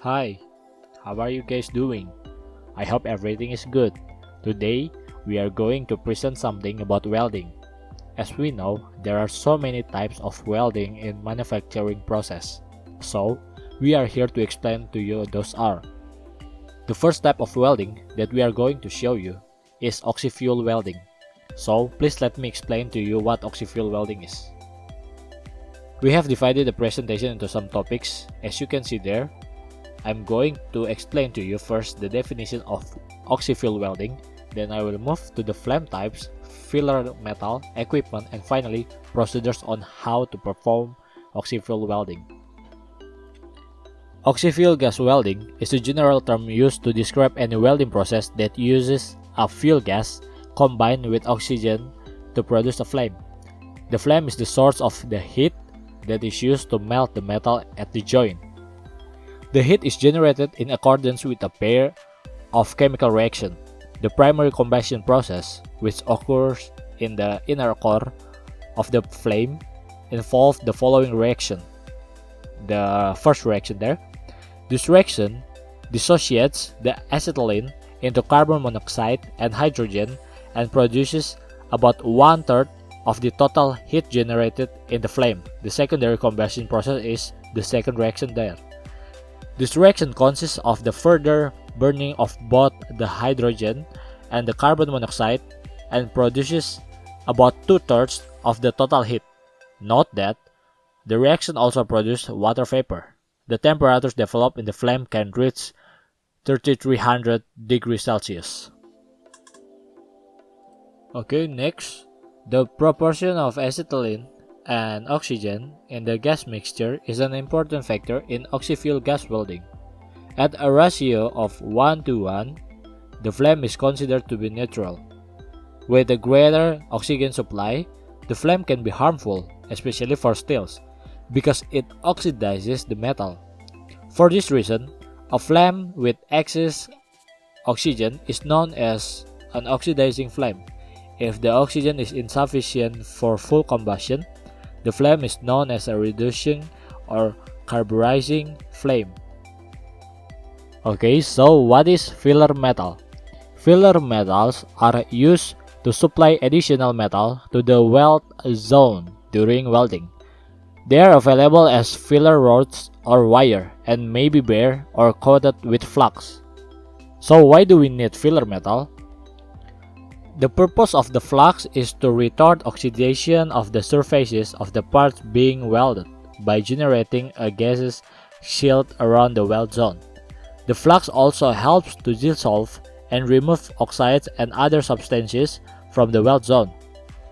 Hi, how are you guys doing? I hope everything is good. Today, we are going to present something about welding. As we know, there are so many types of welding in manufacturing process. So, we are here to explain to you those are. The first type of welding that we are going to show you is Oxyfuel welding. So, please let me explain to you what Oxyfuel welding is. We have divided the presentation into some topics. As you can see there, I'm going to explain to you first the definition of Oxyfuel welding, then I will move to the flame types, filler metal, equipment, and finally procedures on how to perform Oxyfuel welding. Oxyfuel gas welding is a general term used to describe any welding process that uses a fuel gas combined with oxygen to produce a flame. The flame is the source of the heat that is used to melt the metal at the joint. The heat is generated in accordance with a pair of chemical reactions. The primary combustion process, which occurs in the inner core of the flame, involves the following reaction. The first reaction there. This reaction dissociates the acetylene into carbon monoxide and hydrogen and produces about 1/3 of the total heat generated in the flame. The secondary combustion process is the second reaction there. This reaction consists of the further burning of both the hydrogen and the carbon monoxide and produces about 2/3 of the total heat. Note that the reaction also produces water vapor. The temperatures developed in the flame can reach 3300 degrees Celsius. Okay, next, the proportion of acetylene and oxygen in the gas mixture is an important factor in oxyfuel gas welding. At a ratio of 1:1, the flame is considered to be neutral. With a greater oxygen supply, the flame can be harmful, especially for steels, because it oxidizes the metal. For this reason, a flame with excess oxygen is known as an oxidizing flame. If the oxygen is insufficient for full combustion, the flame is known as a reducing or carburizing flame. Okay, so what is filler metal? Filler metals are used to supply additional metal to the weld zone during welding. They are available as filler rods or wire and may be bare or coated with flux. So why do we need filler metal? The purpose of the flux is to retard oxidation of the surfaces of the parts being welded by generating a gaseous shield around the weld zone. The flux also helps to dissolve and remove oxides and other substances from the weld zone,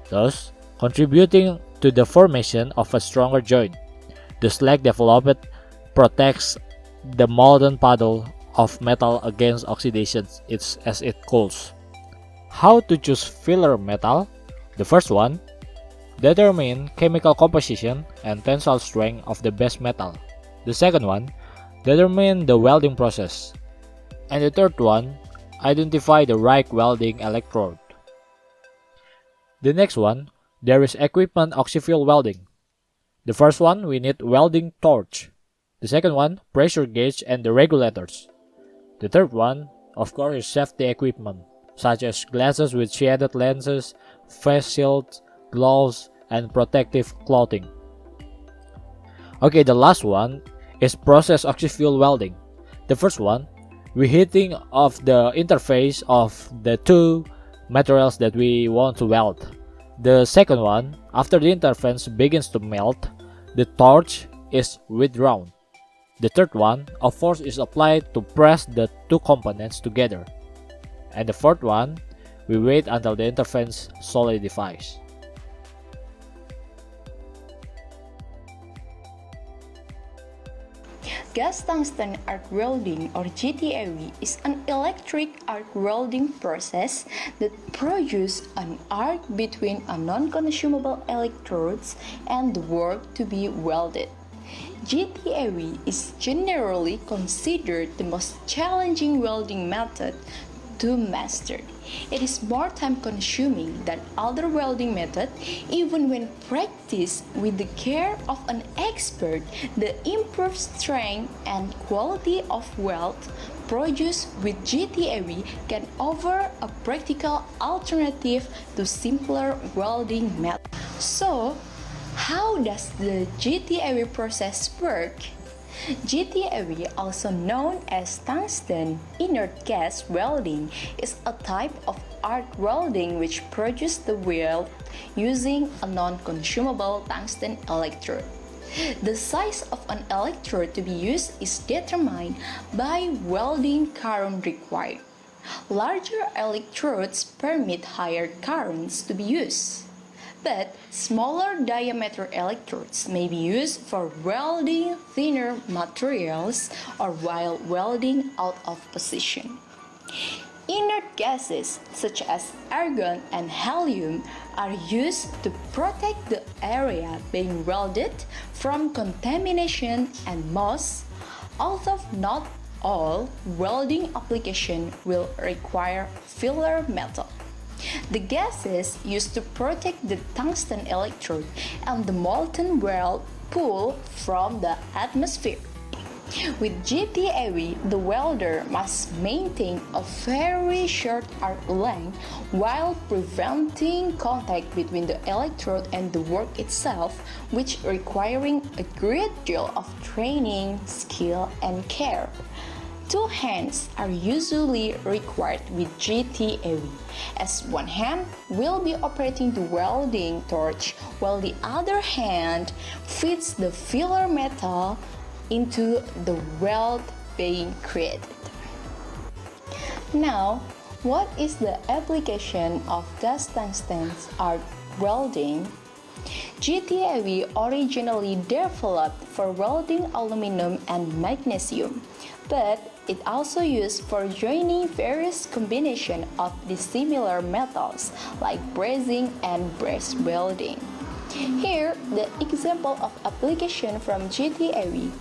thus contributing to the formation of a stronger joint. The slag developed protects the molten puddle of metal against oxidation as it cools. How to choose filler metal? The first one, determine chemical composition and tensile strength of the best metal. The second one, determine the welding process. And the third one, identify the right welding electrode. The next one, there is equipment oxyfuel welding. The first one, we need welding torch. The second one, pressure gauge and the regulators. The third one, of course, is safety equipment, such as glasses with shaded lenses, face shields, gloves, and protective clothing. Okay, the last one is process oxyfuel welding. The first one, reheating of the interface of the two materials that we want to weld. The second one, after the interface begins to melt, the torch is withdrawn. The third one, a force is applied to press the two components together. And the fourth one, we wait until the interface solidifies. Gas tungsten-arc welding, or GTAW, is an electric arc welding process that produces an arc between a non-consumable electrodes and the work to be welded. GTAW is generally considered the most challenging welding method to master. It is more time consuming than other welding methods. Even when practiced with the care of an expert, the improved strength and quality of weld produced with GTAW can offer a practical alternative to simpler welding methods. So, how does the GTAW process work? GTAW, also known as tungsten inert gas welding, is a type of arc welding which produces the weld using a non-consumable tungsten electrode. The size of an electrode to be used is determined by welding current required. Larger electrodes permit higher currents to be used, but smaller diameter electrodes may be used for welding thinner materials or while welding out of position. Inert gases such as argon and helium are used to protect the area being welded from contamination and most, although not all, welding applications will require filler metal. The gases used to protect the tungsten electrode and the molten weld pool from the atmosphere. With GTAW, the welder must maintain a very short arc length while preventing contact between the electrode and the work itself, which requiring a great deal of training, skill, and care. Two hands are usually required with GTAW, as one hand will be operating the welding torch while the other hand feeds the filler metal into the weld being created. Now, what is the application of cast tungsten arc welding? GTAW originally developed for welding aluminum and magnesium, but it also used for joining various combinations of dissimilar metals like brazing and braze welding. Here, the example of application from GTAW.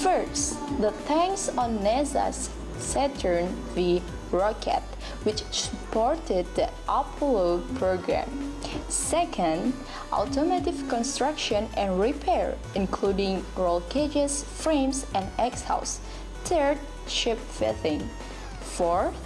First, the tanks on NASA's Saturn V rocket, which supported the Apollo program. Second, automotive construction and repair, including roll cages, frames, and exhausts. Third, ship fitting. Fourth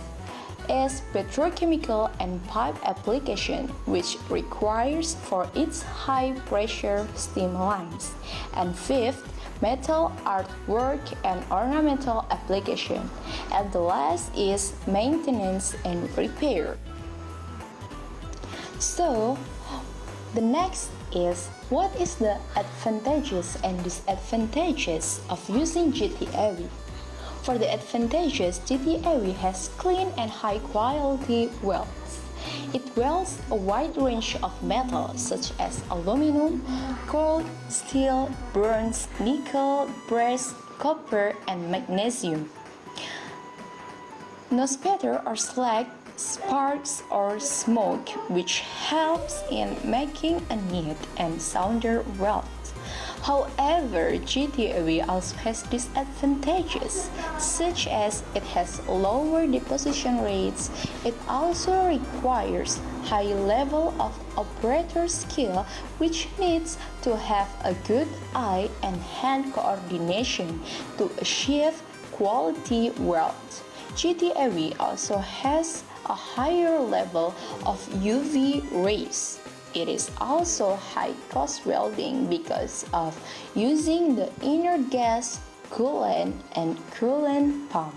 is petrochemical and pipe application, which requires for its high pressure steam lines. And fifth, metal artwork and ornamental application. And the last is maintenance and repair. So, the next is what is the advantages and disadvantages of using GTAW? For the advantages, GTAW has clean and high quality welds. It welds a wide range of metals such as aluminum, coal, steel, bronze, nickel, brass, copper, and magnesium. No spatter or slag, sparks, or smoke, which helps in making a neat and sounder weld. However, GTAW also has disadvantages, such as it has lower deposition rates. It also requires high level of operator skill, which needs to have a good eye and hand coordination to achieve quality weld. GTAW also has a higher level of UV rays. It is also high-cost welding because of using the inert gas, coolant, and coolant pump.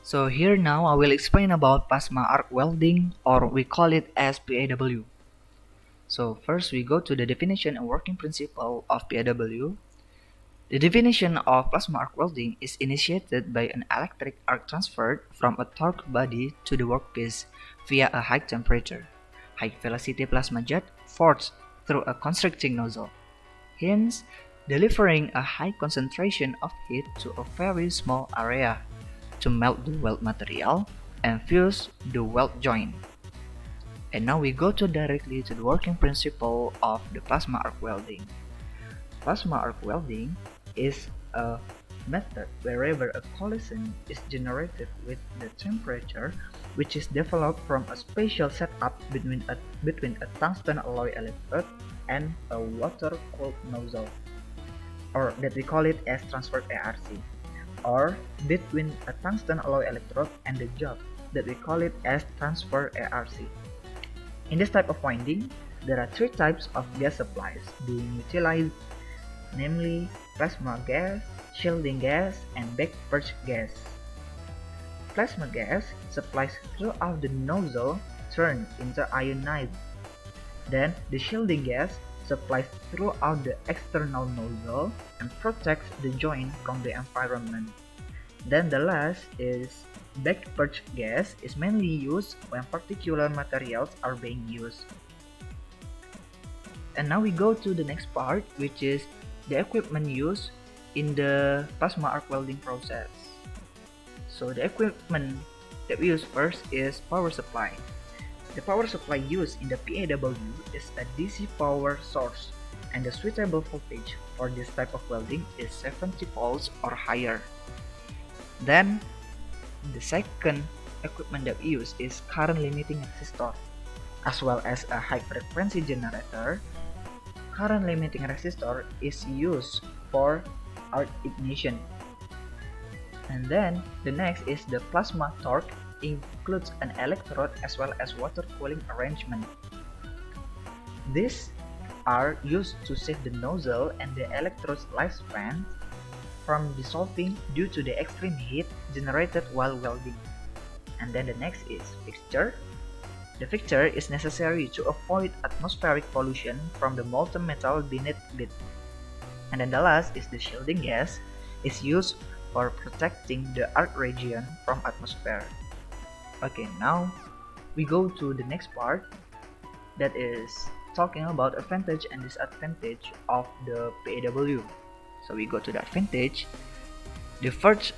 So here now I will explain about plasma arc welding, or we call it as PAW. So first we go to the definition and working principle of PAW. The definition of plasma arc welding is initiated by an electric arc transferred from a torque body to the workpiece via a high temperature, high velocity plasma jet forced through a constricting nozzle, hence delivering a high concentration of heat to a very small area to melt the weld material and fuse the weld joint. And now we go directly to the working principle of the plasma arc welding. Plasma arc welding is a method wherever a collision is generated with the temperature which is developed from a special setup between a tungsten alloy electrode and a water-cooled nozzle, or that we call it as transfer ARC, or between a tungsten alloy electrode and the job, that we call it as transfer ARC. In this type of winding, there are three types of gas supplies being utilized, namely plasma gas, shielding gas, and back-purge gas. Plasma gas supplies throughout the nozzle turn into ionized. Then the shielding gas supplies throughout the external nozzle and protects the joint from the environment. Then the last is back-purge gas is mainly used when particular materials are being used. And now we go to the next part, which is the equipment used in the plasma arc welding process. So the equipment that we use first is power supply. The power supply used in the PAW is a DC power source, and the suitable voltage for this type of welding is 70 volts or higher. Then the second equipment that we use is current limiting resistor, as well as a high frequency generator. Current limiting resistor is used for arc ignition. And then the next is the plasma torque, includes an electrode as well as water cooling arrangement. These are used to save the nozzle and the electrode's lifespan from dissolving due to the extreme heat generated while welding. And then the next is fixture. The fixture is necessary to avoid atmospheric pollution from the molten metal beneath it. And then the last is the shielding gas, is used for protecting the arc region from atmosphere. Okay, now we go to the next part, that is talking about advantage and disadvantage of the PAW. So we go to the advantage. The first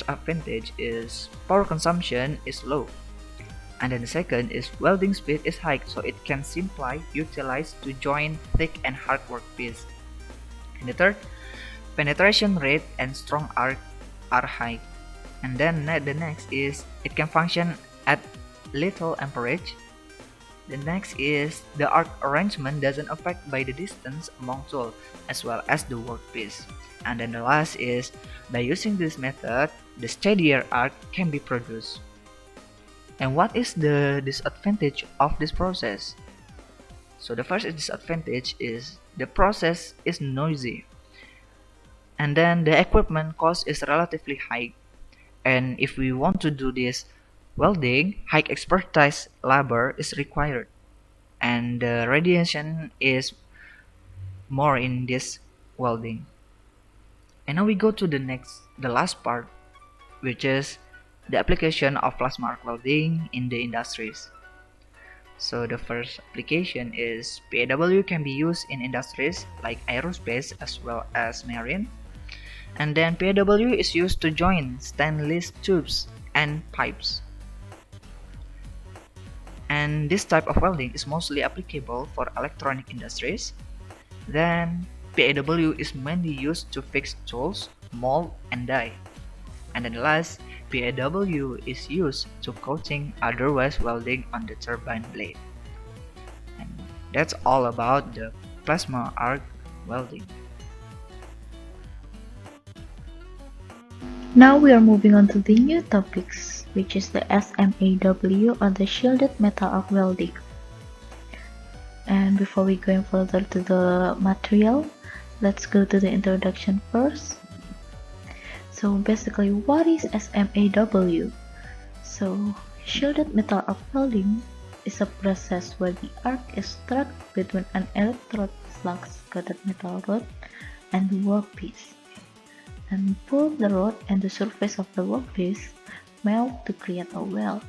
advantage is power consumption is low, and then the second is welding speed is high, so it can simply utilized to join thick and hard workpiece. And the third, penetration rate and strong arc are high. And then the next is it can function at little amperage. The next is the arc arrangement doesn't affect by the distance among tools as well as the workpiece. And then the last is by using this method, the steadier arc can be produced. And what is the disadvantage of this process? So the first disadvantage is the process is noisy, and then the equipment cost is relatively high. And if we want to do this welding, high expertise labor is required, and the radiation is more in this welding. And now we go to the last part, which is the application of plasma arc welding in the industries. So the first application is PAW can be used in industries like aerospace as well as marine. And then PAW is used to join stainless tubes and pipes. And this type of welding is mostly applicable for electronic industries. Then PAW is mainly used to fix tools, mold, and die. And then last, PAW is used to coating otherwise welding on the turbine blade. And that's all about the plasma arc welding. Now we are moving on to the new topics, which is the SMAW or the shielded metal arc welding. And before we go further to the material, let's go to the introduction first. So basically, what is SMAW? So shielded metal arc welding is a process where the arc is struck between an electrode flux coated metal rod and the workpiece, and both the rod and the surface of the workpiece melt to create a weld.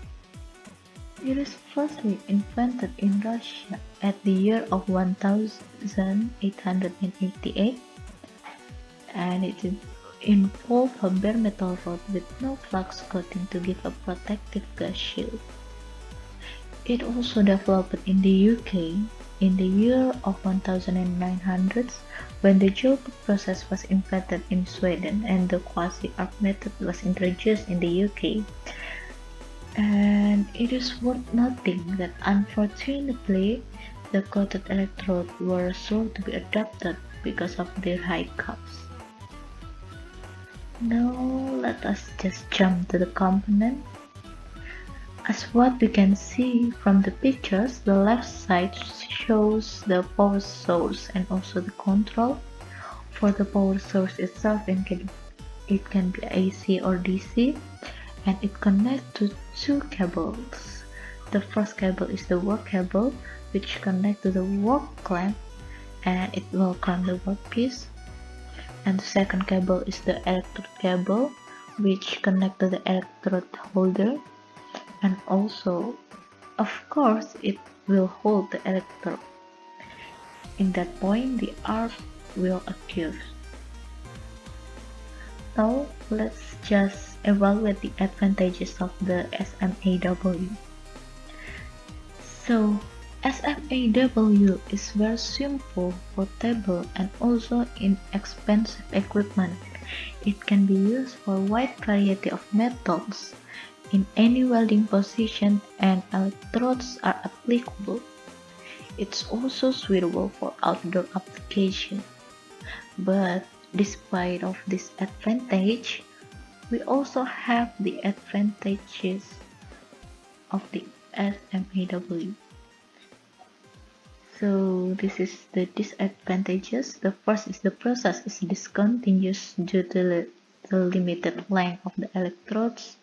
It was firstly invented in Russia at the year of 1888, and it involved a bare metal rod with no flux coating to give a protective gas shield. It also developed in the UK in the year of 1900s when the job process was invented in Sweden and the quasi-arc method was introduced in the UK. And it is worth noting that unfortunately, the coated electrodes were slow to be adopted because of their high cost. Now let us just jump to the component. As what we can see from the pictures, the left side shows the power source and also the control. For the power source itself, it can be AC or DC, and it connects to two cables. The first cable is the work cable, which connects to the work clamp, and it will clamp the workpiece. And the second cable is the electrode cable, which connects to the electrode holder. And also, of course, it will hold the electrode. In that point, the arc will occur. Now, let's just evaluate the advantages of the SMAW. So, SMAW is very simple, portable, and also inexpensive equipment. It can be used for a wide variety of metals in any welding position, and electrodes are applicable. It's also suitable for outdoor application. But despite of this advantage, we also have the advantages of the SMAW. So this is the disadvantages. The first is the process is discontinuous due to the limited length of the electrodes.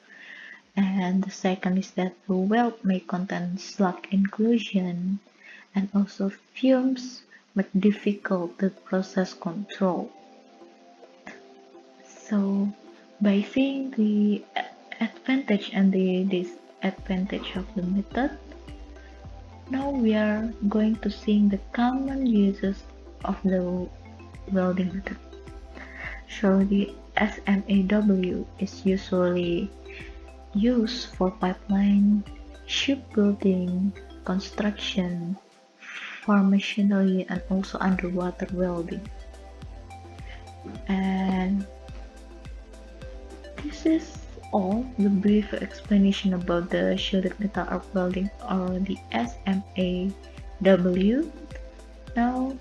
And the second is that the weld may contain slag inclusion, and also fumes make difficult the process control. So by seeing the advantage and the disadvantage of the method, now we are going to see the common uses of the welding method. So the SMAW is usually used for pipeline, shipbuilding, construction, farm machinery, and also underwater welding. And this is all the brief explanation about the shielded metal arc welding or the SMAW. Now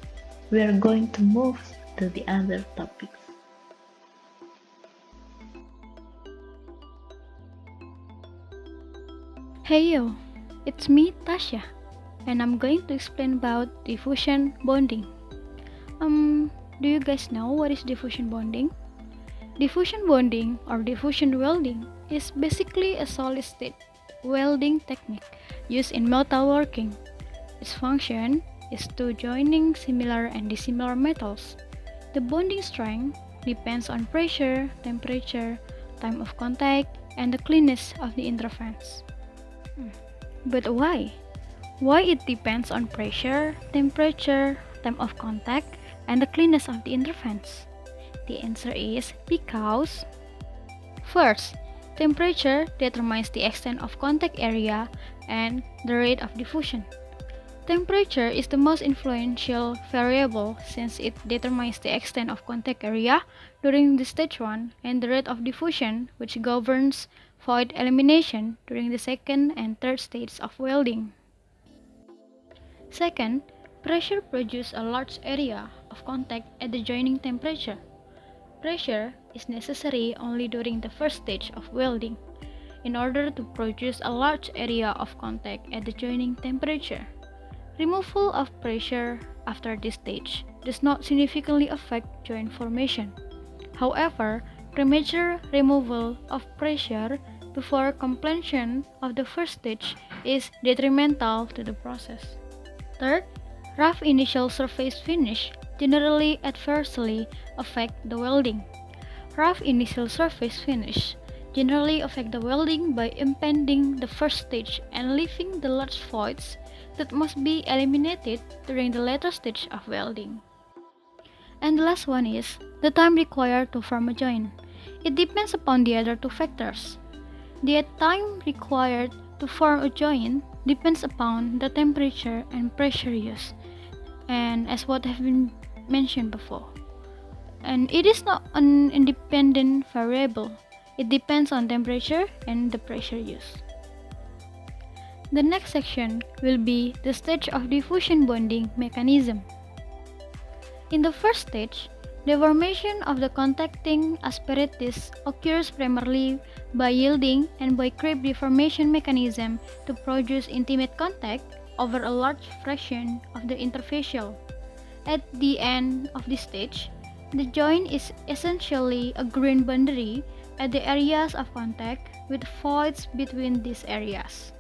we are going to move to the other topics. Hey yo, it's me Tasha, and I'm going to explain about diffusion bonding. Do you guys know what is diffusion bonding? Diffusion bonding or diffusion welding is basically a solid state welding technique used in metalworking. Its function is to joining similar and dissimilar metals. The bonding strength depends on pressure, temperature, time of contact, and the cleanness of the interface. But why? Why it depends on pressure, temperature, time of contact, and the cleanness of the interface? The answer is because first, temperature determines the extent of contact area and the rate of diffusion. Temperature is the most influential variable since it determines the extent of contact area during the stage 1 and the rate of diffusion, which governs void elimination during the second and third stages of welding. Second, pressure produces a large area of contact at the joining temperature. Pressure is necessary only during the first stage of welding in order to produce a large area of contact at the joining temperature. Removal of pressure after this stage does not significantly affect joint formation. However, premature removal of pressure before completion of the first stage is detrimental to the process. Third, rough initial surface finish generally adversely affect the welding. Rough initial surface finish generally affect the welding by impeding the first stage and leaving the large voids that must be eliminated during the later stage of welding. And the last one is the time required to form a joint. It depends upon the other two factors. The time required to form a joint depends upon the temperature and pressure used, and as what have been mentioned before. And it is not an independent variable. It depends on temperature and the pressure used. The next section will be the stage of diffusion bonding mechanism. In the first stage, the formation of the contacting asperities occurs primarily by yielding and by creep deformation mechanism to produce intimate contact over a large fraction of the interfacial. At the end of this stage, the joint is essentially a grain boundary at the areas of contact with voids between these areas.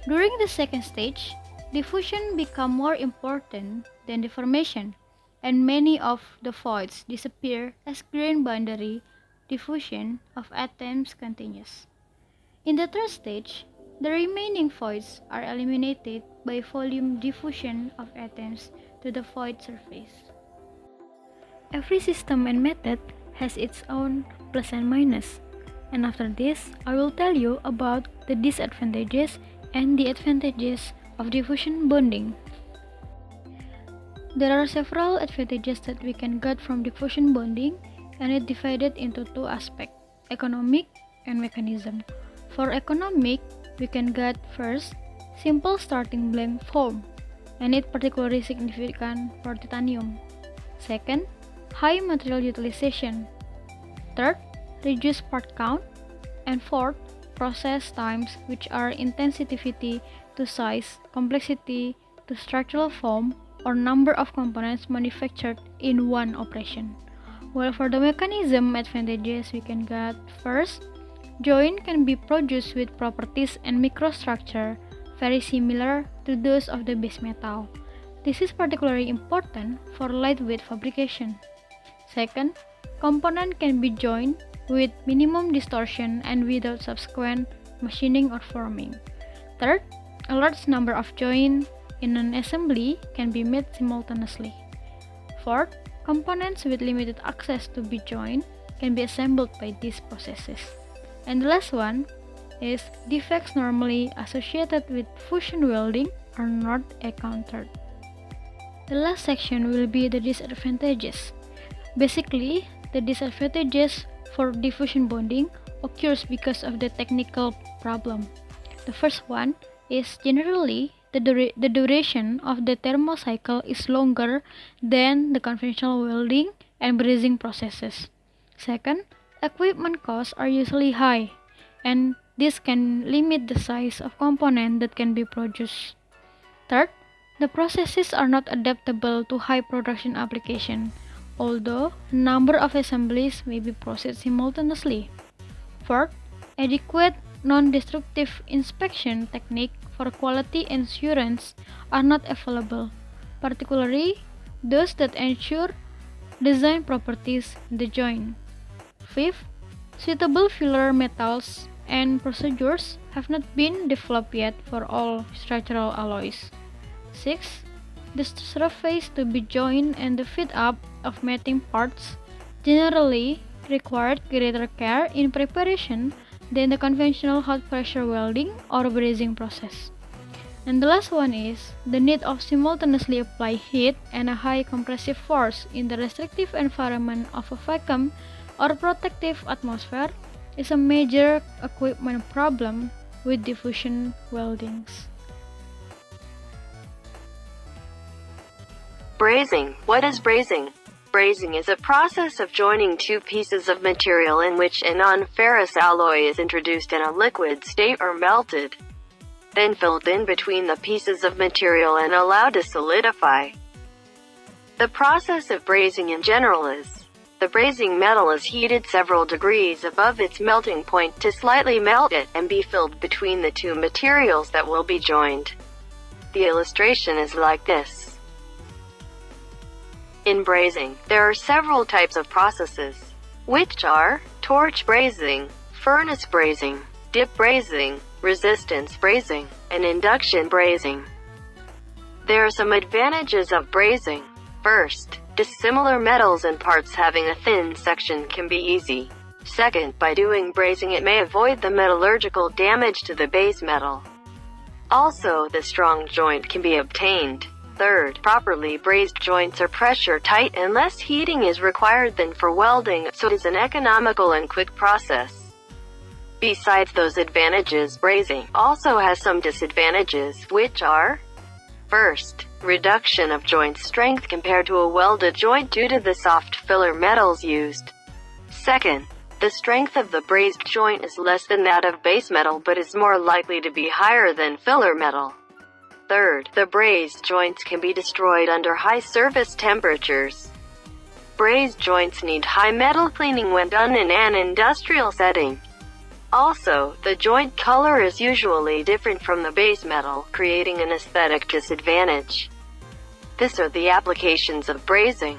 During the second stage, diffusion becomes more important than deformation, and many of the voids disappear as grain boundary diffusion of atoms continues. In the third stage, the remaining voids are eliminated by volume diffusion of atoms to the void surface. Every system and method has its own plus and minus, and after this, I will tell you about the disadvantages and the advantages of diffusion bonding. There are several advantages that we can get from diffusion bonding, and it divided into two aspects, economic and mechanism. For economic, we can get first, simple starting blank form, and it particularly significant for titanium. Second, high material utilization. Third, reduced part count. And fourth, process times, which are intensity to size, complexity to structural form, or number of components manufactured in one operation. While for the mechanism advantages, we can get first, joint can be produced with properties and microstructure very similar to those of the base metal. This is particularly important for lightweight fabrication. Second, component can be joined with minimum distortion and without subsequent machining or forming. Third, a large number of joints in an assembly can be made simultaneously. Fourth, components with limited access to be joined can be assembled by these processes. And the last one is defects normally associated with fusion welding are not encountered. The last section will be the disadvantages. Basically, the disadvantages for diffusion bonding occurs because of the technical problem. The first one is generally the duration of the thermal cycle is longer than the conventional welding and brazing processes. Second, equipment costs are usually high, and this can limit the size of component that can be produced. Third, the processes are not adaptable to high production application, although a number of assemblies may be processed simultaneously. Fourth, adequate non-destructive inspection technique for quality assurance are not available, particularly those that ensure design properties in the joint. Fifth, suitable filler metals and procedures have not been developed yet for all structural alloys. Sixth, the surface to be joined and the fit up of mating parts generally required greater care in preparation than the conventional hot pressure welding or brazing process. And the last one is the need of simultaneously apply heat and a high compressive force in the restrictive environment of a vacuum or protective atmosphere is a major equipment problem with diffusion weldings. Brazing. What is brazing? Brazing is a process of joining two pieces of material in which a non-ferrous alloy is introduced in a liquid state or melted, then filled in between the pieces of material and allowed to solidify. The process of brazing in general is, the brazing metal is heated several degrees above its melting point to slightly melt it and be filled between the two materials that will be joined. The illustration is like this. In brazing, there are several types of processes, which are torch brazing, furnace brazing, dip brazing, resistance brazing, and induction brazing. There are some advantages of brazing. First, dissimilar metals and parts having a thin section can be easy. Second, by doing brazing it may avoid the metallurgical damage to the base metal. Also, the strong joint can be obtained. Third, properly brazed joints are pressure tight and less heating is required than for welding, so it is an economical and quick process. Besides those advantages, brazing also has some disadvantages, which are: first, reduction of joint strength compared to a welded joint due to the soft filler metals used. Second, the strength of the brazed joint is less than that of base metal but is more likely to be higher than filler metal. Third, the brazed joints can be destroyed under high surface temperatures. Brazed joints need high metal cleaning when done in an industrial setting. Also, the joint color is usually different from the base metal, creating an aesthetic disadvantage. These are the applications of brazing.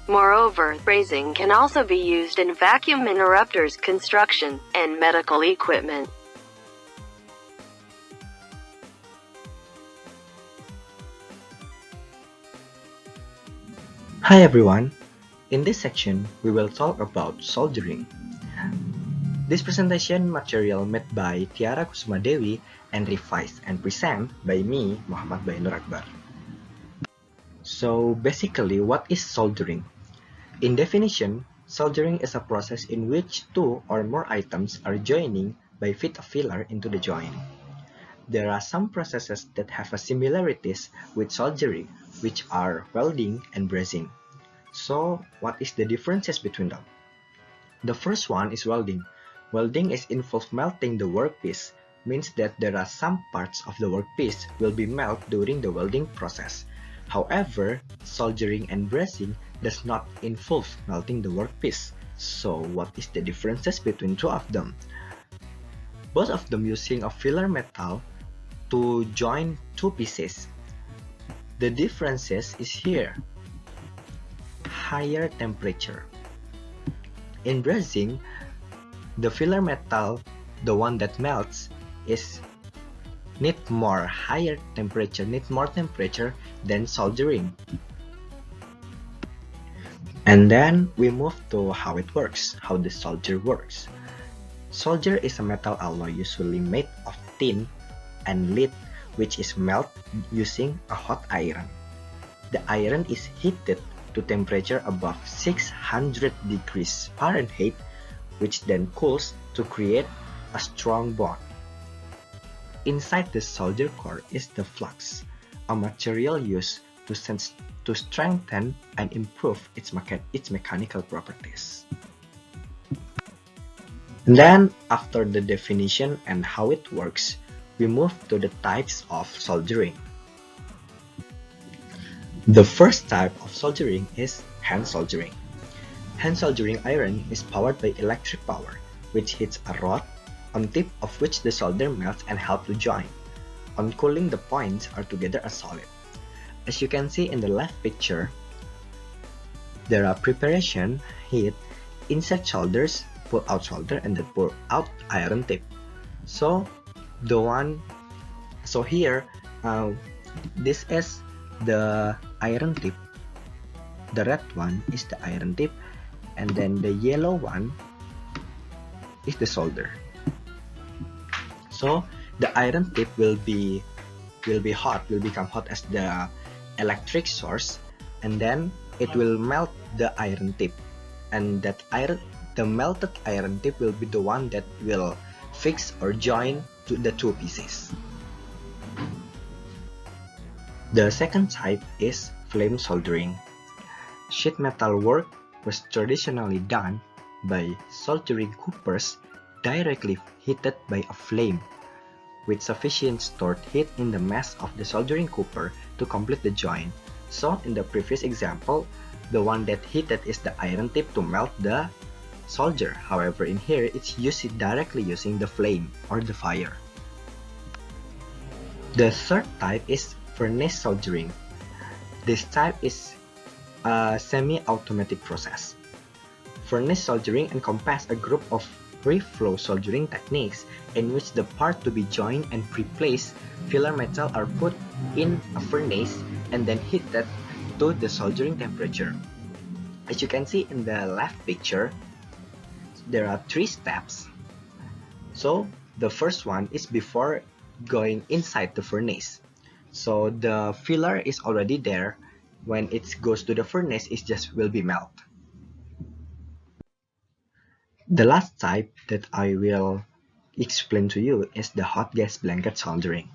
Moreover, brazing can also be used in vacuum interrupters, construction, and medical equipment. Hi everyone! In this section, we will talk about soldering. This presentation material made by Tiara Kusmadewi and revised and presented by me, Muhammad Bainur Akbar. So basically, what is soldering? In definition, soldering is a process in which two or more items are joining by fit a filler into the joint. There are some processes that have similarities with soldering, which are welding and brazing. So, what is the differences between them? The first one is welding. Welding is involved melting the workpiece, means that there are some parts of the workpiece will be melted during the welding process. However, soldering and brazing does not involve melting the workpiece. So, what is the differences between two of them? Both of them using a filler metal to join two pieces. The differences is here. Higher temperature. In brazing, the filler metal, the one that melts, need more temperature than soldering. And then we move to how it works, how the solder works. Solder is a metal alloy usually made of tin and lead, which is melted using a hot iron. The iron is heated to temperature above 600 degrees Fahrenheit, which then cools to create a strong bond. Inside the solder core is the flux, a material used to strengthen and improve its mechanical properties. And then, after the definition and how it works, we move to the types of soldering. The first type of soldering is hand soldering. Hand soldering iron is powered by electric power, which hits a rod on tip of which the solder melts and helps to join. On cooling, the points are together as solid. As you can see in the left picture, there are preparation, heat, insert solders, pull out solder, and then pull out iron tip. Here, this is the iron tip. The red one is the iron tip, and then the yellow one is the solder. So the iron tip will become hot as the electric source, and then it will melt the iron tip, and the melted iron tip will be the one that will fix or join to the two pieces. The second type is flame soldering. Sheet metal work was traditionally done by soldering coopers directly heated by a flame, with sufficient stored heat in the mass of the soldering cooper to complete the joint. So in the previous example, the one that heated is the iron tip to melt the solder. However, in here, it's used directly using the flame or the fire. The third type is furnace soldering. This type is a semi-automatic process. Furnace soldering encompasses a group of free-flow soldering techniques in which the part to be joined and pre-placed filler metal are put in a furnace and then heated to the soldering temperature. As you can see in the left picture, there are three steps. So the first one is before going inside the furnace. So the filler is already there. When it goes to the furnace, it just will be melt. The last type that I will explain to you is the hot gas blanket soldering.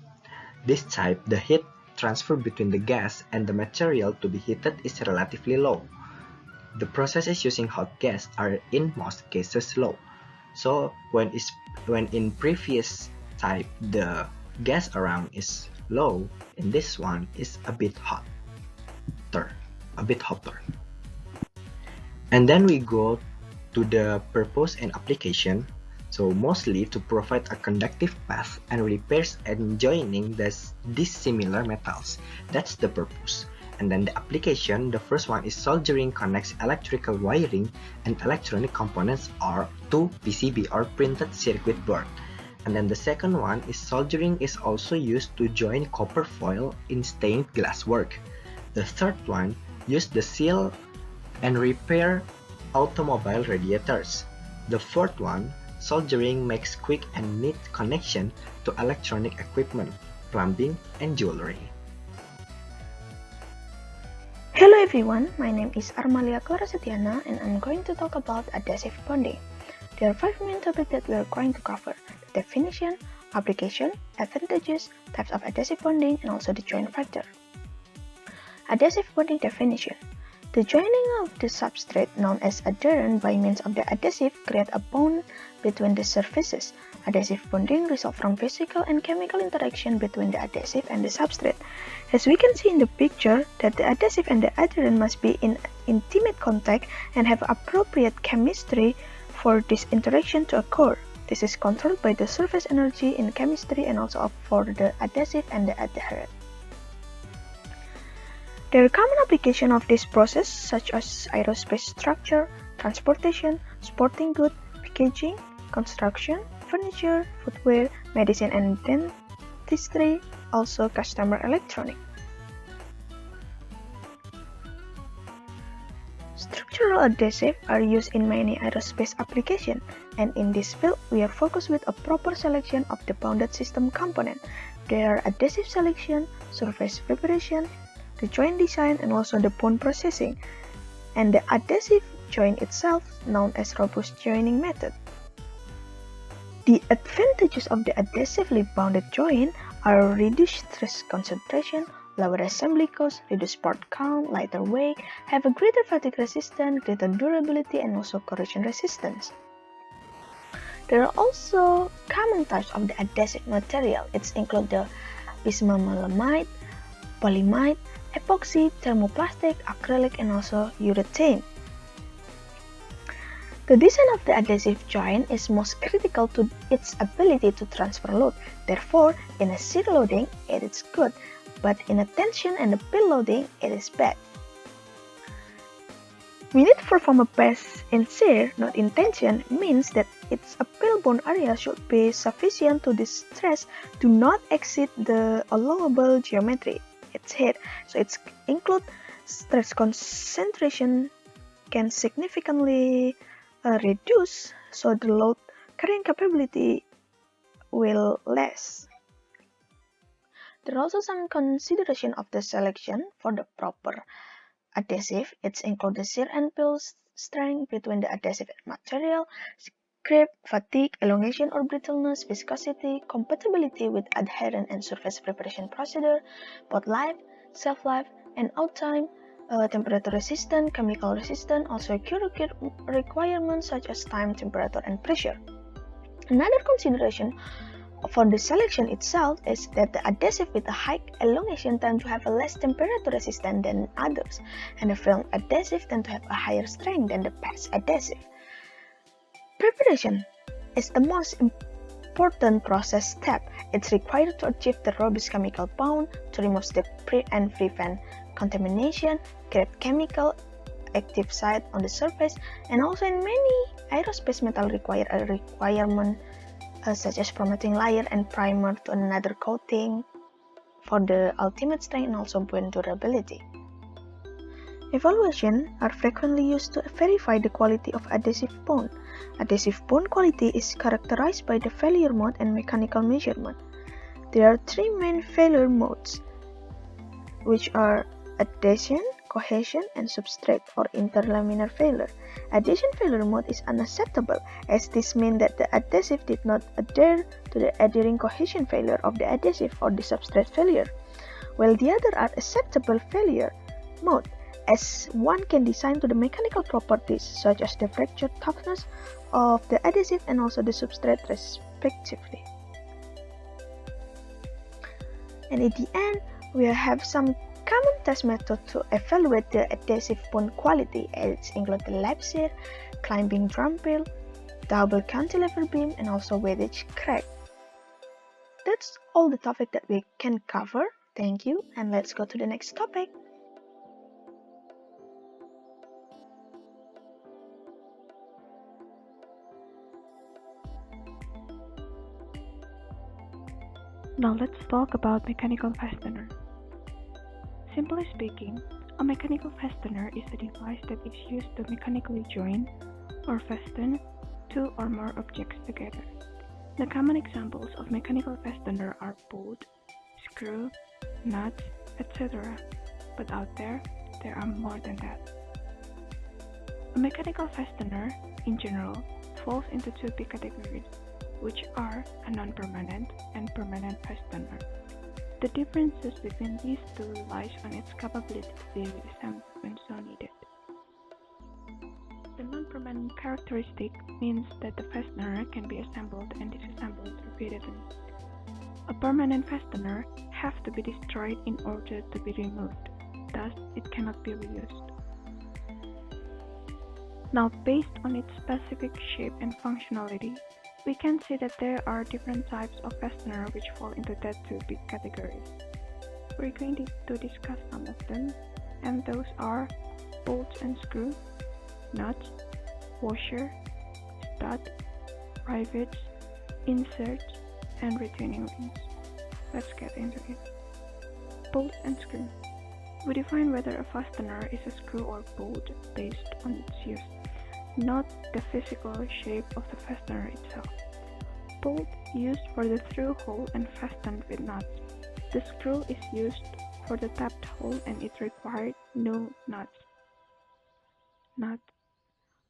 This type, the heat transfer between the gas and the material to be heated is relatively low. The processes using hot gas are in most cases slow. So when in previous type the gas around is low, in this one is a bit hotter. And then we go to the purpose and application. So mostly to provide a conductive path and repairs and joining these dissimilar metals. That's the purpose. And then the application, the first one is soldering connects electrical wiring and electronic components or to PCB or printed circuit board. And then the second one is soldering is also used to join copper foil in stained glass work. The third one use the seal and repair automobile radiators. The fourth one, soldering makes quick and neat connection to electronic equipment, plumbing, and jewelry. Hello everyone, my name is Armalia Clara Setiana and I'm going to talk about adhesive bonding. There are 5 main topics that we are going to cover: the definition, application, advantages, types of adhesive bonding, and also the joint factor. Adhesive bonding definition. The joining of the substrate known as adherent by means of the adhesive create a bond between the surfaces. Adhesive bonding results from physical and chemical interaction between the adhesive and the substrate. As we can see in the picture, that the adhesive and the adherent must be in intimate contact and have appropriate chemistry for this interaction to occur. This is controlled by the surface energy in chemistry and also for the adhesive and the adherent. There are common applications of this process such as aerospace structure, transportation, sporting goods, packaging, construction, furniture, footwear, medicine and dentistry, also consumer electronics. Structural adhesives are used in many aerospace applications, and in this field we are focused with a proper selection of the bonded system component. There are adhesive selection, surface preparation, the joint design, and also the bond processing, and the adhesive joint itself known as robust joining method. The advantages of the adhesively bonded joint are reduced stress concentration, lower assembly cost, reduced part count, lighter weight, have a greater fatigue resistance, greater durability, and also corrosion resistance. There are also common types of the adhesive material. It includes the bismuth, polyamide, epoxy, thermoplastic, acrylic, and also urethane. The design of the adhesive joint is most critical to its ability to transfer load. Therefore, in a shear loading, it is good, but in a tension and a peel loading, it is bad. We need to perform a pass in shear, not in tension, means that its appeal bond area should be sufficient to the stress to not exceed the allowable geometry. Its head, so it include stress concentration can significantly reduce, so the load carrying capability will less. There are also some consideration of the selection for the proper adhesive. It includes the shear and peel strength between the adhesive material, grip, fatigue, elongation or brittleness, viscosity, compatibility with adherent and surface preparation procedure, both life, shelf-life, and out time, temperature resistant, chemical resistant, also accurate requirements such as time, temperature, and pressure. Another consideration for the selection itself is that the adhesive with a high elongation tend to have a less temperature resistant than others, and the film adhesive tend to have a higher strength than the paste adhesive. Preparation is the most important process step. It's required to achieve the robust chemical bond, to remove the and prevent contamination, create chemical active site on the surface, and also in many aerospace metal require a requirement such as formatting layer and primer to another coating for the ultimate strength and also bond durability. Evaluation are frequently used to verify the quality of adhesive bond. Adhesive bond quality is characterized by the failure mode and mechanical measurement. There are three main failure modes, which are adhesion, cohesion, and substrate or interlaminar failure. Adhesion failure mode is unacceptable, as this means that the adhesive did not adhere to the adhering cohesion failure of the adhesive or the substrate failure, while the other are acceptable failure mode, as one can design to the mechanical properties such as the fracture toughness of the adhesive and also the substrate respectively. And at the end, we have some common test methods to evaluate the adhesive bond quality. It includes the lap sear, climbing drum pill, double cantilever beam, and also wedge crack. That's all the topic that we can cover. Thank you, and let's go to the next topic. Now let's talk about mechanical fastener. Simply speaking, a mechanical fastener is a device that is used to mechanically join or fasten two or more objects together. The common examples of mechanical fastener are bolt, screw, nuts, etc. But out there are more than that. A mechanical fastener, in general, falls into two big categories, which are a non-permanent and permanent fastener. The differences between these two lies on its capability to be reassembled when so needed. The non-permanent characteristic means that the fastener can be assembled and disassembled repeatedly. A permanent fastener has to be destroyed in order to be removed, thus it cannot be reused. Now, based on its specific shape and functionality, we can see that there are different types of fastener which fall into that two big categories. We're going to discuss some of them, and those are bolts and screw, nuts, washer, stud, rivets, inserts, and retaining rings. Let's get into it. Bolts and screw. We define whether a fastener is a screw or bolt based on its use, not the physical shape of the fastener itself. Bolt used for the through hole and fastened with nuts. The screw is used for the tapped hole and it required no nuts. Nut.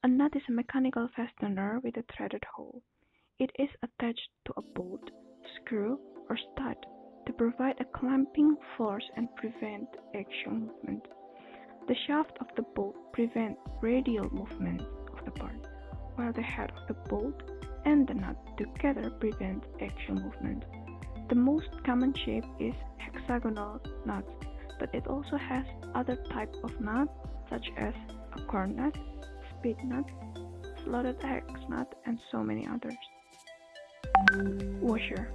A nut is a mechanical fastener with a threaded hole. It is attached to a bolt, screw, or stud to provide a clamping force and prevent axial movement. The shaft of the bolt prevents radial movement of the part, while the head of the bolt and the nut together prevent axial movement. The most common shape is hexagonal nuts, but it also has other types of nuts such as a corn nut, speed nut, slotted hex nut, and so many others. Washer.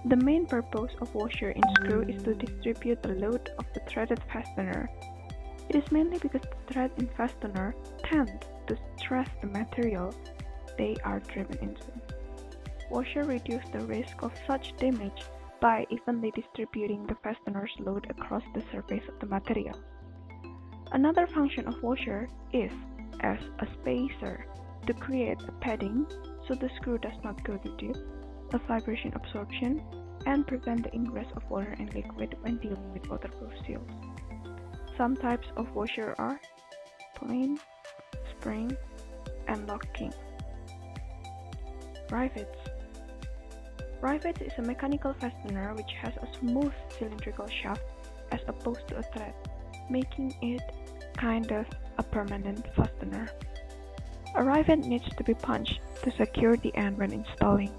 The main purpose of washer in screw is to distribute the load of the threaded fastener. It is mainly because the thread in fastener tend to stress the material they are driven into. Washer reduces the risk of such damage by evenly distributing the fastener's load across the surface of the material. Another function of washer is as a spacer to create a padding so the screw does not go too deep, a vibration absorption, and prevent the ingress of water and liquid when dealing with waterproof seals. Some types of washer are plain, spring, and locking. Rivets. Rivets is a mechanical fastener which has a smooth cylindrical shaft as opposed to a thread, making it kind of a permanent fastener. A rivet needs to be punched to secure the end when installing.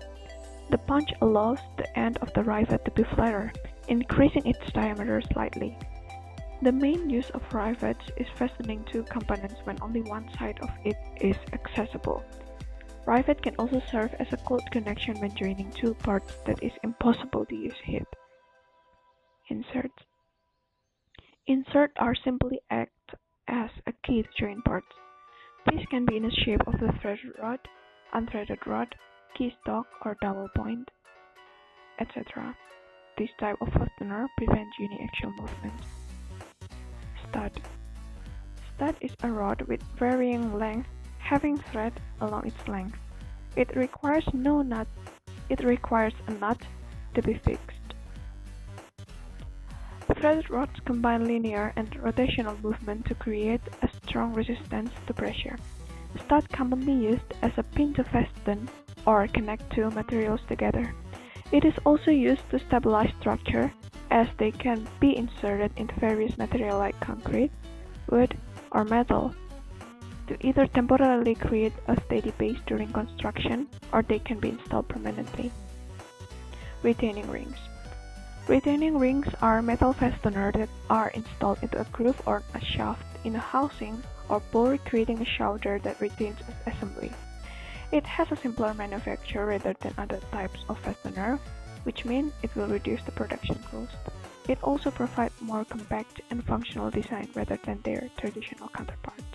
The punch allows the end of the rivet to be flatter, increasing its diameter slightly. The main use of rivets is fastening two components when only one side of it is accessible. Rivet can also serve as a cold connection when joining two parts that is impossible to use heat. Inserts. Inserts are simply act as a key to join parts. These can be in the shape of the threaded rod, unthreaded rod, key stock, or double point, etc. This type of fastener prevents uniaxial movement. Stud. Stud is a rod with varying length having thread along its length. It requires a nut to be fixed. Threaded rods combine linear and rotational movement to create a strong resistance to pressure. Stud commonly used as a pin to fasten or connect two materials together. It is also used to stabilize structure, as they can be inserted into various materials like concrete, wood, or metal to either temporarily create a steady base during construction, or they can be installed permanently. Retaining rings. Retaining rings are metal fasteners that are installed into a groove or a shaft in a housing or bore, creating a shoulder that retains its assembly. It has a simpler manufacture rather than other types of fastener, which means it will reduce the production cost. It also provides more compact and functional design rather than their traditional counterparts.